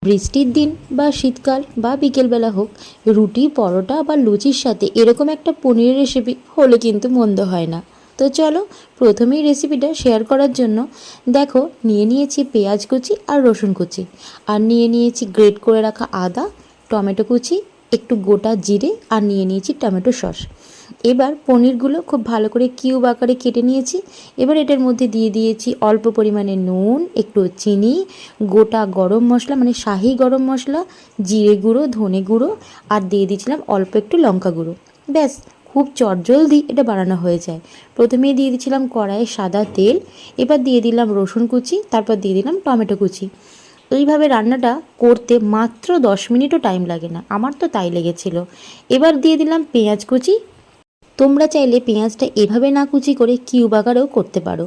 বৃষ্টির দিন বা শীতকাল বা বিকেলবেলা হোক, রুটি পরোটা বা লুচির সাথে এরকম একটা পনিরের রেসিপি হলে কিন্তু মন্দ হয় না। তো চলো প্রথমেই রেসিপিটা শেয়ার করার জন্য দেখো নিয়ে নিয়েছি পেঁয়াজ কুচি আর রসুন কুচি, আর নিয়ে নিয়েছি গ্রেট করে রাখা আদা, টমেটো কুচি, একটু গোটা জিরে, আর নিয়ে নিয়েছি টমেটো সস। এবার পনিরগুলো খুব ভালো করে কিউব আকারে কেটে নিয়েছি। এবার এটার মধ্যে দিয়ে দিয়েছি অল্প পরিমাণে নুন, একটু চিনি, গোটা গরম মশলা মানে শাহি গরম মশলা, জিরে গুঁড়ো, ধনে গুঁড়ো, আর দিয়ে দিয়েছিলাম অল্প একটু লঙ্কা গুঁড়ো। ব্যাস, খুব চটজলদি এটা বানানো হয়ে যায়। প্রথমেই দিয়ে দিয়েছিলাম কড়াইয়ে সাদা তেল, এবার দিয়ে দিলাম রসুন কুচি, তারপর দিয়ে দিলাম টমেটো কুচি। এইভাবে রান্নাটা করতে মাত্র 10 মিনিটও টাইম লাগে না, আমার তো তাই লেগেছিল। এবার দিয়ে দিলাম পেঁয়াজ কুচি। তোমরা চাইলে পেঁয়াজটা এভাবে না কুচি করে কিউব আকারেও করতে পারো,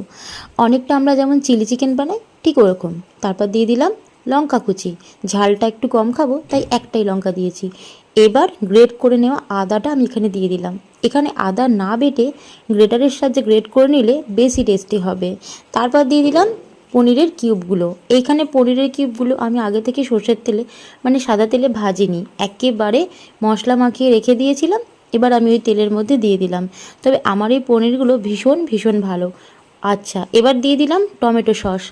অনেকটা আমরা যেমন চিলি চিকেন বানাই ঠিক ওরকম। তারপর দিয়ে দিলাম লঙ্কা কুচি, ঝালটা একটু কম খাবো তাই একটাই লঙ্কা দিয়েছি। এবার গ্রেট করে নেওয়া আদাটা আমি এখানে দিয়ে দিলাম। এখানে আদা না বেটে গ্রেটারের সাহায্যে গ্রেট করে নিলে বেশি টেস্টি হবে। তারপর দিয়ে দিলাম পনিরের কিউবগুলো। এইখানে পনিরের কিউবগুলো আমি আগে থেকে সর্ষের তেলে মানে সাদা তেলে ভাজিনি, একেবারে মশলা মাখিয়ে রেখে দিয়েছিলাম। এবার আমি ওই তেলের মধ্যে দিয়ে দিলাম। তবে আমার এই পনিরগুলো ভীষণ ভীষণ ভালো। আচ্ছা, এবার দিয়ে দিলাম টমেটো সস।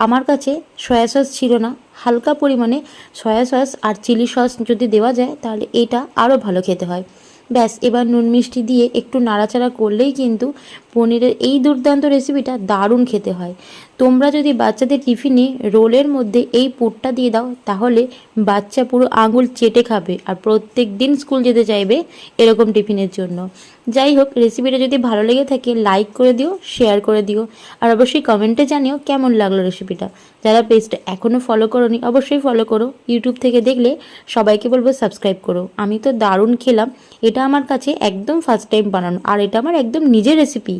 আমার কাছে সয়া সস ছিল না, হালকা পরিমাণে সয়া সস আর চিলি সস যদি দেওয়া যায় তাহলে এটা আরও ভালো খেতে হয়। ব্যাস, এবার নুন মিষ্টি দিয়ে একটু নাড়াচাড়া করলেই কিন্তু পনিরের এই দুর্দান্ত রেসিপিটা দারুণ খেতে হয়। তোমরা যদি বাচ্চাদের টিফিনে রোলের মধ্যে এই পুরটা দিয়ে দাও তাহলে বাচ্চা পুরো আঙুল চেটে খাবে আর প্রত্যেক দিন স্কুল যেতে চাইবে এরকম টিফিনের জন্য। যাই হোক, রেসিপিটা যদি ভালো লেগে থাকে লাইক করে দিও, শেয়ার করে দিও, আর অবশ্যই কমেন্টে জানিও কেমন লাগলো রেসিপিটা। যারা পেজটা এখনও ফলো করোনি অবশ্যই ফলো করো। ইউটিউব থেকে দেখলে সবাইকে বলবো সাবস্ক্রাইব করো। আমি তো দারুণ খেলাম, এটা আমার কাছে একদম ফার্স্ট টাইম বানানো, আর এটা আমার একদম নিজের রেসিপি।